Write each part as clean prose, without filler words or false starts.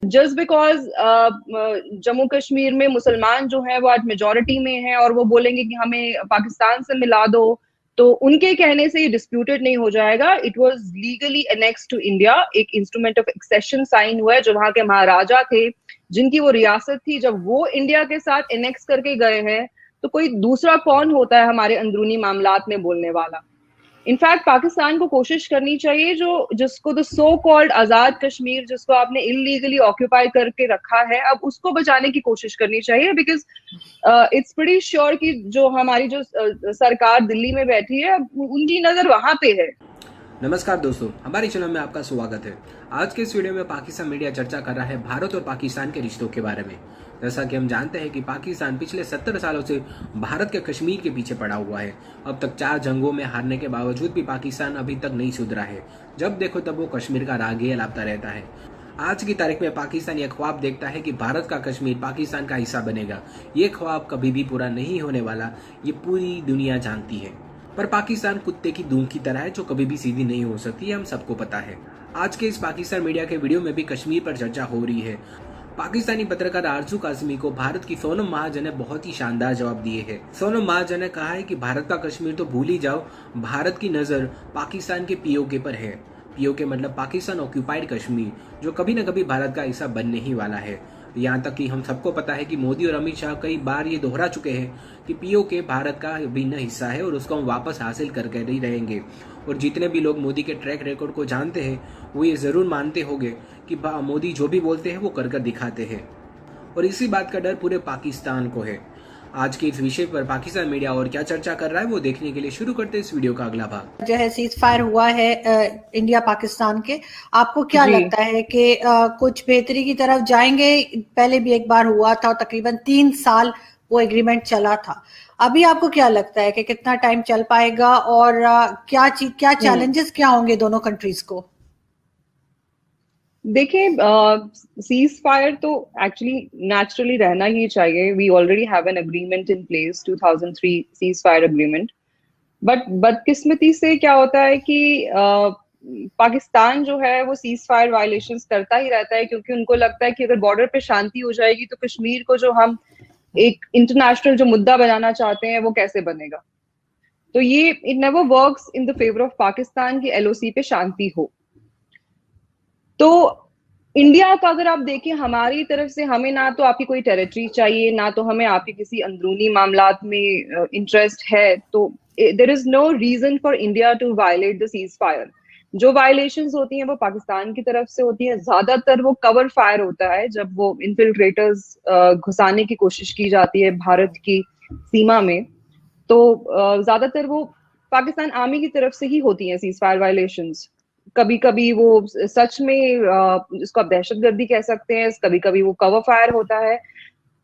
Just because Jammu Kashmir में मुसलमान जो है वो आज मेजोरिटी में है और वो बोलेंगे कि हमें पाकिस्तान से मिला दो, तो उनके कहने से ये डिस्प्यूटेड नहीं हो जाएगा। It was legally annex to India, एक इंस्ट्रूमेंट ऑफ एक्सेशन साइन हुआ है, जो वहां के महाराजा थे जिनकी वो रियासत थी, जब वो इंडिया के साथ एनेक्स करके गए हैं, तो कोई दूसरा कौन होता है हमारे अंदरूनी मामलात में बोलने वाला। इनफैक्ट पाकिस्तान को कोशिश करनी चाहिए, जो जिसको द सो कॉल्ड आजाद कश्मीर, जिसको आपने इलीगली ऑक्यूपाई करके रखा है, अब उसको बचाने की कोशिश करनी चाहिए। बिकॉज इट्स प्रीटी श्योर कि जो हमारी जो सरकार दिल्ली में बैठी है, उनकी नजर वहां पे है। नमस्कार दोस्तों, हमारे चैनल में आपका स्वागत है। आज के इस वीडियो में पाकिस्तान मीडिया चर्चा कर रहा है भारत और पाकिस्तान के रिश्तों के बारे में। जैसा कि हम जानते हैं कि पाकिस्तान पिछले 70 सालों से भारत के कश्मीर के पीछे पड़ा हुआ है। अब तक 4 जंगों में हारने के बावजूद भी पाकिस्तान अभी तक नहीं सुधरा है। जब देखो तब वो कश्मीर का रागिया लाता रहता है। आज की तारीख में पाकिस्तान यह ख्वाब देखता है कि भारत का कश्मीर पाकिस्तान का हिस्सा बनेगा। ये ख्वाब कभी भी पूरा नहीं होने वाला, ये पूरी दुनिया जानती है। पर पाकिस्तान कुत्ते की दूम की तरह है जो कभी भी सीधी नहीं हो सकती, हम सबको पता है। आज के इस पाकिस्तान मीडिया के वीडियो में भी कश्मीर पर चर्चा हो रही है। पाकिस्तानी पत्रकार आरजू कासिमी को भारत की सोनम महाजन ने बहुत ही शानदार जवाब दिए हैं। सोनम महाजन ने कहा है कि भारत का कश्मीर तो भूल ही जाओ, भारत की नजर पाकिस्तान के पीओके पर है। पीओके मतलब पाकिस्तान ऑक्यूपाइड कश्मीर, जो कभी न कभी भारत का हिस्सा बनने ही वाला है। यहाँ तक कि हम सबको पता है कि मोदी और अमित शाह कई बार ये दोहरा चुके हैं कि पीओके भारत का अभिन्न हिस्सा है और उसको हम वापस हासिल करके ही रहेंगे। और जितने भी लोग मोदी के ट्रैक रिकॉर्ड को जानते हैं वो ये जरूर मानते होंगे कि मोदी जो भी बोलते हैं वो कर कर दिखाते हैं, और इसी बात का डर पूरे पाकिस्तान को है। आज के इस विषय पर पाकिस्तान मीडिया और क्या चर्चा कर रहा है वो देखने के लिए शुरू करते हैं इस वीडियो का अगला भाग। जो है सीज फायर हुआ है इंडिया पाकिस्तान के, आपको क्या लगता है कि कुछ बेहतरी की तरफ जाएंगे? पहले भी एक बार हुआ था, तकरीबन 3 साल वो एग्रीमेंट चला था। अभी आपको क्या लगता है कि कितना टाइम चल पाएगा और क्या चैलेंजेस क्या होंगे दोनों कंट्रीज को? देखिए, सीज फायर तो एक्चुअली नेचुरली रहना ही चाहिए। We already have an agreement in place, 2003 ceasefire agreement. But बदकिस्मती से क्या होता है कि पाकिस्तान जो है वो सीज फायर वायलेशंस करता ही रहता है, क्योंकि उनको लगता है कि अगर बॉर्डर पे शांति हो जाएगी तो कश्मीर को जो हम एक इंटरनेशनल जो मुद्दा बनाना चाहते हैं वो कैसे बनेगा। तो ये it never works in the favour of Pakistan की एलओसी पे शांति हो। तो इंडिया का अगर आप देखें, हमारी तरफ से हमें ना तो आपकी कोई टेरिटरी चाहिए, ना तो हमें आपके किसी अंदरूनी मामलात में इंटरेस्ट है। तो there is no reason for India to violate the ceasefire. जो वायलेशंस होती हैं वो पाकिस्तान की तरफ से होती हैं। ज्यादातर वो कवर फायर होता है, जब वो इन्फिल्ट्रेटर्स घुसाने की कोशिश की जाती है भारत की सीमा में, तो ज्यादातर वो पाकिस्तान आर्मी की तरफ से ही होती हैं सीज फायर वायलेशंस। कभी कभी वो सच में इसको आप दहशतगर्दी कह सकते हैं, कभी कभी वो कवर फायर होता है,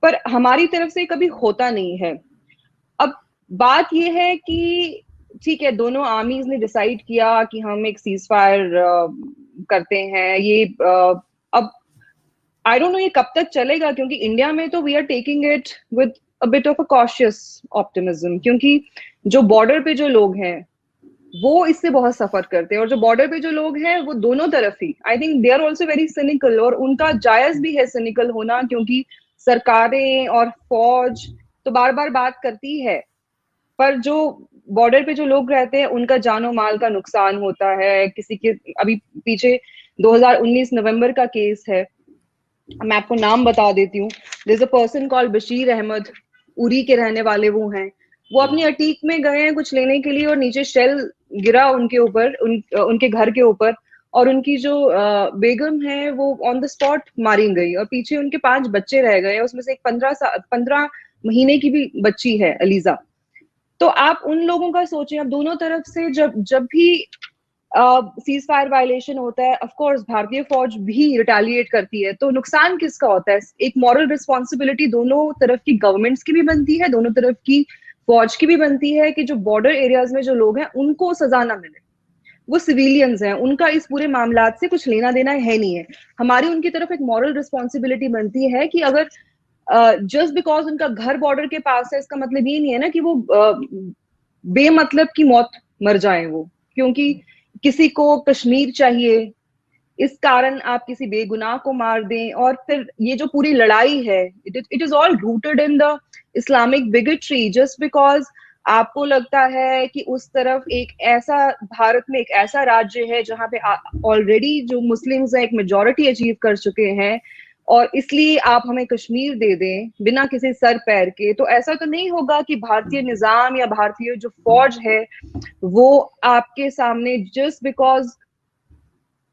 पर हमारी तरफ से कभी होता नहीं है। अब बात ये है कि ठीक है, दोनों आर्मीज ने डिसाइड किया कि हम एक सीज फायर करते हैं। ये अब आई डोंट नो ये कब तक चलेगा, क्योंकि इंडिया में तो we are taking it with a bit of a cautious optimism, क्योंकि जो बॉर्डर पे जो लोग हैं वो इससे बहुत सफर करते हैं, और जो बॉर्डर पे जो लोग हैं वो दोनों तरफ ही, I think they are also very cynical, और उनका जायज भी है सिनिकल होना, क्योंकि सरकारें और फौज तो बार बार बात करती है, पर जो बॉर्डर पे जो लोग रहते हैं उनका जानो माल का नुकसान होता है। किसी के अभी पीछे 2019 नवंबर का केस है, मैं आपको नाम बता देती हूँ। There is a person called Bashir Ahmed, Uri के रहने वाले वो हैं। वो अपनी अटीक में गए हैं कुछ लेने के लिए, और नीचे शेल गिरा उनके ऊपर, उनके घर के ऊपर, और उनकी जो बेगम है वो ऑन द स्पॉट मारी गई, और पीछे उनके 5 बच्चे रह गए, उसमें से एक 15 महीने की भी बच्ची है, अलीजा। तो आप उन लोगों का सोचें, अब दोनों तरफ से जब भी सीज फायर वायलेशन होता है, ऑफ कोर्स भारतीय फौज भी रिटेलिएट करती है, तो नुकसान किसका होता है? एक मॉरल रिस्पॉन्सिबिलिटी दोनों तरफ की गवर्नमेंट्स की भी बनती है, दोनों तरफ की फौज की भी बनती है कि जो बॉर्डर एरियाज में जो लोग हैं उनको सजा ना मिले। वो सिविलियंस हैं, उनका इस पूरे मामलात से कुछ लेना देना है नहीं है। हमारी उनकी तरफ एक मॉरल रिस्पॉन्सिबिलिटी बनती है कि अगर जस्ट बिकॉज उनका घर बॉर्डर के पास है, इसका मतलब ये नहीं है ना कि वो बेमतलब की मौत मर जाए वो, क्योंकि किसी को कश्मीर चाहिए, इस कारण आप किसी बेगुनाह को मार दें। और फिर ये जो पूरी लड़ाई है, it is all rooted in the Islamic bigotry, just because आपको लगता है कि उस तरफ एक ऐसा, भारत में एक ऐसा राज्य है जहां पे ऑलरेडी जो मुस्लिम्स हैं एक मेजोरिटी अचीव कर चुके हैं, और इसलिए आप हमें कश्मीर दे दें बिना किसी सर पैर के। तो ऐसा तो नहीं होगा कि भारतीय निजाम या भारतीय जो फौज है वो आपके सामने जस्ट बिकॉज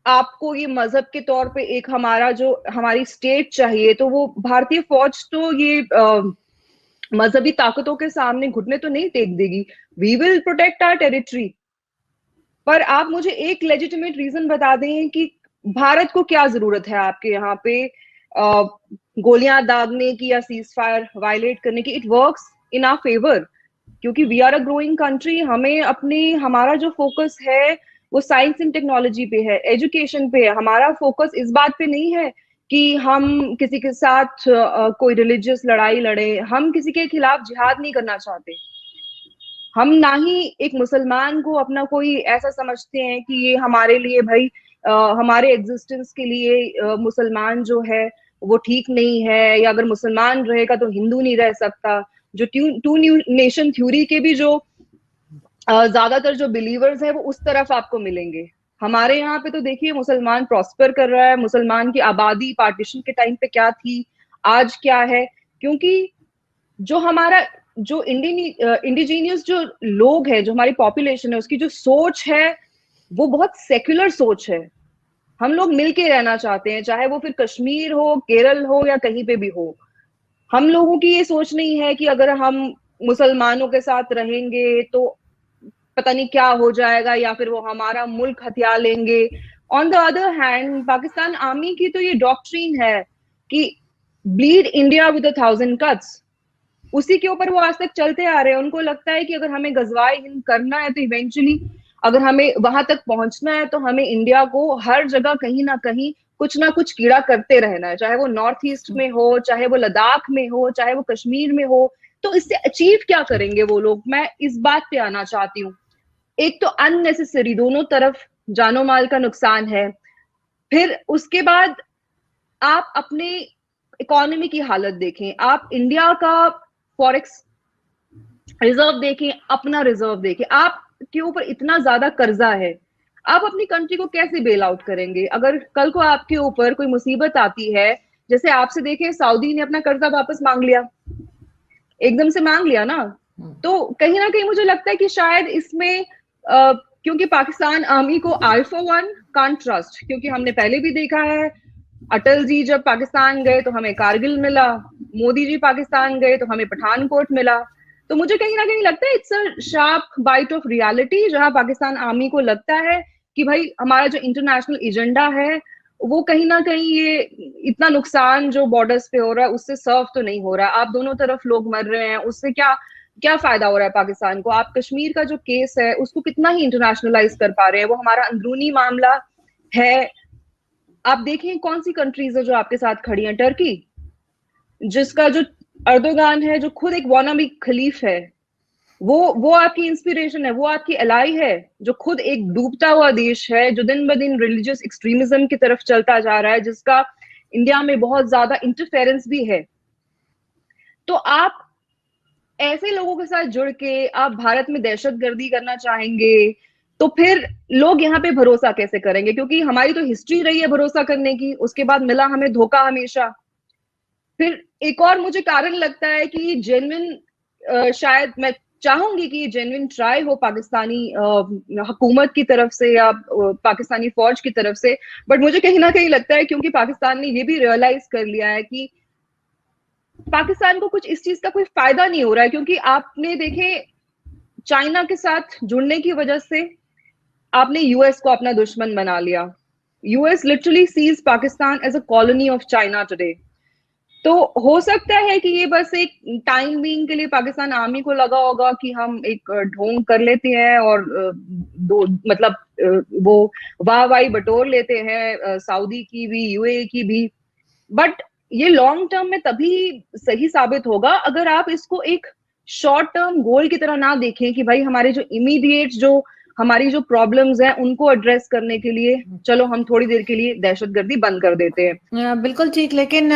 आपको ये मजहब के तौर पे एक हमारा जो हमारी स्टेट चाहिए, तो वो भारतीय फौज तो ये मजहबी ताकतों के सामने घुटने तो नहीं टेक देगी। We will protect our territory. पर आप मुझे एक लेजिटिमेट रीजन बता दें कि भारत को क्या जरूरत है आपके यहाँ पे गोलियां दागने की या सीज फायर वायलेट करने की। It works in our favour क्योंकि we are a growing country. हमें अपनी, हमारा जो फोकस है वो साइंस एंड टेक्नोलॉजी पे है, एजुकेशन पे है। हमारा फोकस इस बात पे नहीं है कि हम किसी के साथ कोई रिलीजियस लड़ाई लड़े। हम किसी के खिलाफ जिहाद नहीं करना चाहते। हम ना ही एक मुसलमान को अपना कोई ऐसा समझते हैं कि ये हमारे लिए भाई हमारे एग्जिस्टेंस के लिए मुसलमान जो है वो ठीक नहीं है, या अगर मुसलमान रहेगा तो हिंदू नहीं रह सकता। जो टू नेशन थ्योरी के भी जो ज्यादातर जो बिलीवर्स है वो उस तरफ आपको मिलेंगे। हमारे यहाँ पे तो देखिए मुसलमान प्रॉस्पर कर रहा है। मुसलमान की आबादी पार्टीशन के टाइम पे क्या थी, आज क्या है, क्योंकि जो हमारा जो इंडिजीनियस जो लोग है, जो हमारी पॉपुलेशन है, उसकी जो सोच है वो बहुत सेक्युलर सोच है। हम लोग मिलके रहना चाहते हैं, चाहे वो फिर कश्मीर हो, केरल हो या कहीं पे भी हो। हम लोगों की ये सोच नहीं है कि अगर हम मुसलमानों के साथ रहेंगे तो पता नहीं क्या हो जाएगा या फिर वो हमारा मुल्क हथिया लेंगे। On the other hand Pakistan army की तो ये डॉक्ट्रिन है कि ब्लीड इंडिया विद 1,000 कट्स। उसी के ऊपर वो आज तक चलते आ रहे हैं। उनको लगता है कि अगर हमें गजवाए हिंद करना है तो इवेंचुअली अगर हमें वहां तक पहुंचना है तो हमें इंडिया को हर जगह कहीं ना कहीं कुछ ना कुछ कीड़ा करते रहना है, चाहे वो नॉर्थ ईस्ट में हो, चाहे वो लद्दाख में हो, चाहे वो कश्मीर में हो। तो इससे अचीव क्या करेंगे वो लोग, मैं इस बात पे आना चाहती हूँ। एक तो अननेसेसरी दोनों तरफ जानो माल का नुकसान है। फिर उसके बाद आप अपने इकोनॉमी की हालत देखें, आप इंडिया का फॉरेक्स रिजर्व देखें, अपना रिजर्व देखें। आप के ऊपर इतना ज्यादा कर्जा है, आप अपनी कंट्री को कैसे बेल आउट करेंगे? अगर कल को आपके ऊपर कोई मुसीबत आती है, जैसे आपसे देखें सऊदी ने अपना कर्जा वापस मांग लिया, एकदम से मांग लिया ना। तो कहीं ना कहीं मुझे लगता है कि शायद इसमें क्योंकि पाकिस्तान आर्मी को I for one can't trust, क्योंकि हमने पहले भी देखा है अटल जी जब पाकिस्तान गए तो हमें कारगिल मिला, मोदी जी पाकिस्तान गए तो हमें पठानकोट मिला। तो मुझे कहीं ना कहीं लगता है it's a sharp bite of reality, जहां पाकिस्तान आर्मी को लगता है कि भाई हमारा जो इंटरनेशनल एजेंडा है वो कहीं ना कहीं ये इतना नुकसान जो बॉर्डर्स पे हो रहा है उससे सर्व तो नहीं हो रहा। आप दोनों तरफ लोग मर रहे हैं, उससे क्या क्या फायदा हो रहा है पाकिस्तान को? आप कश्मीर का जो केस है उसको कितना ही इंटरनेशनलाइज कर पा रहे हैं? वो हमारा अंदरूनी मामला है। आप देखें कौन सी कंट्रीज है जो आपके साथ खड़ी हैं। टर्की, जिसका जो अर्दोगान है, जो खुद एक वानाबी खलीफ है, वो आपकी इंस्पिरेशन है, वो आपकी एलाई है, जो खुद एक डूबता हुआ देश है, जो दिन ब दिन रिलीजियस एक्सट्रीमिज्म की तरफ चलता जा रहा है, जिसका इंडिया में बहुत ज्यादा इंटरफेरेंस भी है। तो आप ऐसे लोगों के साथ जुड़ के आप भारत में दहशतगर्दी करना चाहेंगे तो फिर लोग यहाँ पे भरोसा कैसे करेंगे? क्योंकि हमारी तो हिस्ट्री रही है भरोसा करने की, उसके बाद मिला हमें धोखा हमेशा। फिर एक और मुझे कारण लगता है कि जेन्युइन, शायद मैं चाहूंगी कि जेन्युइन ट्राई हो पाकिस्तानी हुकूमत की तरफ से या पाकिस्तानी फौज की तरफ से। बट मुझे कहीं ना कहीं लगता है क्योंकि पाकिस्तान ने ये भी रियलाइज कर लिया है कि पाकिस्तान को कुछ इस चीज का कोई फायदा नहीं हो रहा है, क्योंकि आपने देखे चाइना के साथ जुड़ने की वजह से आपने यूएस को अपना दुश्मन बना लिया। US literally sees Pakistan as a colony of China today. तो हो सकता है कि ये बस एक टाइम बीइंग के लिए पाकिस्तान आर्मी को लगा होगा कि हम एक ढोंग कर लेते हैं और दो मतलब वो वाहवाही बटोर लेते हैं सऊदी की भी, यूएई की भी। बट ये लॉन्ग टर्म में तभी सही साबित होगा अगर आप इसको एक शॉर्ट टर्म गोल की तरह ना देखें कि भाई हमारे जो इमीडिएट जो हमारी जो प्रॉब्लम्स हैं उनको एड्रेस करने के लिए चलो हम थोड़ी देर के लिए दहशतगर्दी बंद कर देते हैं। बिल्कुल ठीक, लेकिन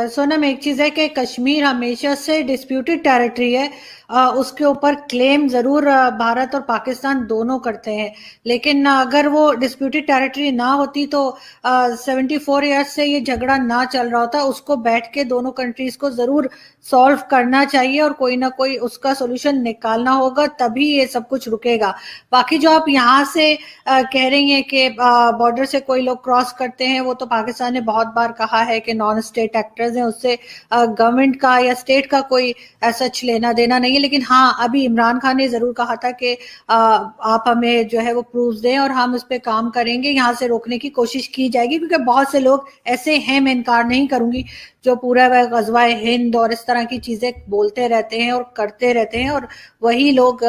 सोनम एक चीज है कि कश्मीर हमेशा से डिस्प्यूटेड टेरिटरी है, उसके ऊपर क्लेम जरूर भारत और पाकिस्तान दोनों करते हैं, लेकिन अगर वो डिस्प्यूटेड टेरिटरी ना होती तो 74 ईयर्स से ये झगड़ा ना चल रहा होता। उसको बैठ के दोनों कंट्रीज को जरूर सॉल्व करना चाहिए और कोई ना कोई उसका सोल्यूशन निकालना होगा, तभी ये सब कुछ रुकेगा। बाकी जो आप यहाँ से कह रही हैं कि बॉर्डर से कोई लोग क्रॉस करते हैं, वो तो पाकिस्तान ने बहुत बार कहा है कि नॉन स्टेट एक्टर्स हैं, उससे गवर्नमेंट का या स्टेट का कोई सच लेना देना नहीं है। लेकिन हाँ, अभी इमरान खान ने जरूर कहा था कि आप हमें जो है वो प्रूफ दें और हम उस पर काम करेंगे, यहाँ से रोकने की कोशिश की जाएगी, क्योंकि बहुत से लोग ऐसे हैं, मैं इनकार नहीं करूंगी, जो पूरा वह गजवाए हिंद और इस तरह की चीजें बोलते रहते हैं और करते रहते हैं, और वही लोग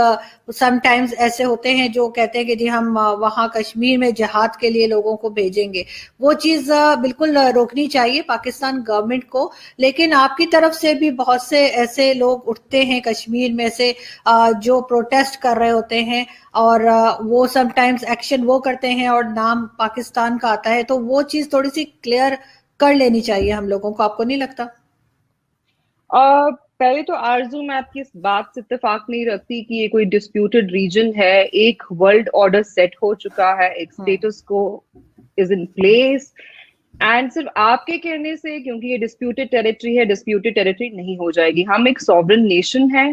समटाइम्स ऐसे होते हैं जो कहते हैं कि जी हम वहां कश्मीर में जिहाद के लिए लोगों को भेजेंगे। वो चीज बिल्कुल रोकनी चाहिए पाकिस्तान गवर्नमेंट को। लेकिन आपकी तरफ से भी बहुत से ऐसे लोग उठते हैं कश्मीर में से जो प्रोटेस्ट कर रहे होते हैं, और वो समटाइम्स एक्शन वो करते हैं और नाम पाकिस्तान का आता है, तो वो चीज थोड़ी सी क्लियर कर लेनी चाहिए हम लोगों को, आपको नहीं लगता? पहले तो आरजू, मैं आपकी इस बात से इत्तेफाक नहीं रखती कि ये कोई डिस्प्यूटेड रीजन है। एक वर्ल्ड ऑर्डर सेट हो चुका है, एक स्टेटस को इज इन प्लेस, एंड सिर्फ आपके कहने से क्योंकि ये डिस्प्यूटेड टेरिटरी है, डिस्प्यूटेड टेरिटरी नहीं हो जाएगी। हम एक सॉवरेन नेशन है,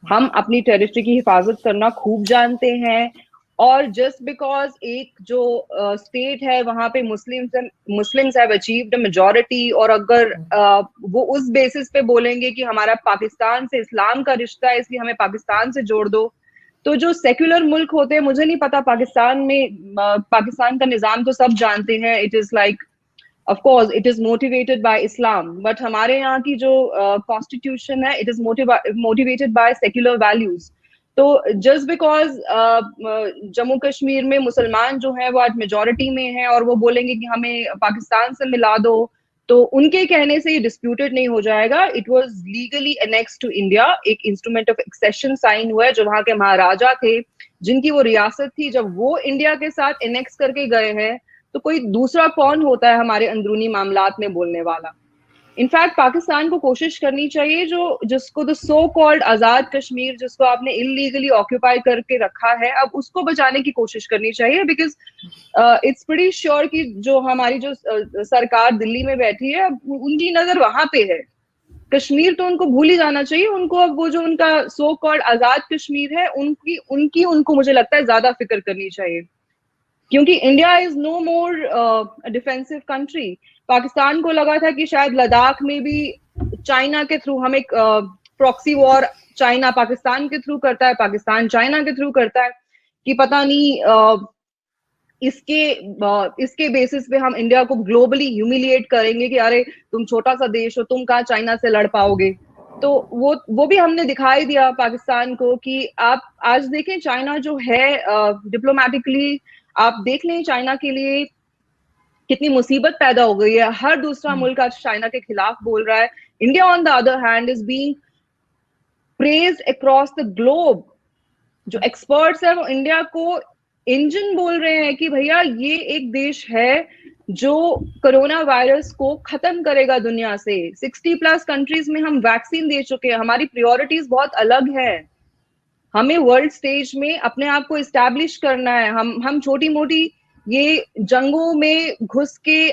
हम अपनी टेरिटरी की हिफाजत करना खूब जानते हैं, और जस्ट बिकॉज एक जो स्टेट है वहां पे Muslims have achieved a majority, और अगर वो उस बेसिस पे बोलेंगे कि हमारा पाकिस्तान से इस्लाम का रिश्ता है इसलिए हमें पाकिस्तान से जोड़ दो, तो जो सेक्युलर मुल्क होते हैं, मुझे नहीं पता पाकिस्तान में पाकिस्तान का निजाम तो सब जानते हैं, it is like of course it is motivated by Islam, but हमारे यहाँ की जो कॉन्स्टिट्यूशन है it is motivated by secular values. तो जस्ट बिकॉज जम्मू कश्मीर में मुसलमान जो है वो आज मेजॉरिटी में है और वो बोलेंगे कि हमें पाकिस्तान से मिला दो, तो उनके कहने से ये डिस्प्यूटेड नहीं हो जाएगा। It was legally annexed to India, एक इंस्ट्रूमेंट ऑफ एक्सेशन साइन हुआ है, जो वहां के महाराजा थे जिनकी वो रियासत थी, जब वो इंडिया के साथ एनेक्स करके गए हैं, तो कोई दूसरा कौन होता है हमारे अंदरूनी मामलात में बोलने वाला। इनफैक्ट पाकिस्तान को कोशिश करनी चाहिए जिसको द सो कॉल्ड आजाद कश्मीर, जिसको आपने इलीगली ऑक्यूपाई करके रखा है, अब उसको बचाने की कोशिश करनी चाहिए, बिकॉज इट्स प्रीटी श्योर कि जो हमारी जो सरकार दिल्ली में बैठी है उनकी नजर वहां पे है। कश्मीर तो उनको भूल ही जाना चाहिए, उनको अब वो जो उनका सो कॉल्ड आजाद कश्मीर है उनको मुझे लगता है ज्यादा फिक्र करनी चाहिए, क्योंकि India is no more defensive country. Pakistan को लगा था कि शायद लद्दाख में भी चाइना के थ्रू हम एक प्रॉक्सी वॉर चाइना पाकिस्तान के थ्रू करता है, पाकिस्तान चाइना के थ्रू करता है, कि पता नहीं इसके बेसिस पे हम इंडिया को ग्लोबली ह्यूमिलिएट करेंगे कि अरे तुम छोटा सा देश हो, तुम कहाँ चाइना से लड़ पाओगे। तो वो भी हमने दिखाई दिया पाकिस्तान को कि आप आज देखें चाइना जो है डिप्लोमेटिकली, आप देख लें चाइना के लिए कितनी मुसीबत पैदा हो गई है, हर दूसरा मुल्क आज चाइना के खिलाफ बोल रहा है। India on the other hand is being praised across the globe. जो एक्सपर्ट्स है वो इंडिया को इंजन बोल रहे हैं कि भैया ये एक देश है जो कोरोना वायरस को खत्म करेगा दुनिया से। 60+ कंट्रीज में हम वैक्सीन दे चुके हैं, हमारी प्रायोरिटीज बहुत अलग है, हमें वर्ल्ड स्टेज में अपने आप को इस्टेब्लिश करना है। हम छोटी मोटी ये जंगों में घुस के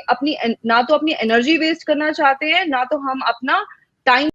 ना तो अपनी एनर्जी वेस्ट करना चाहते हैं, ना तो हम अपना टाइम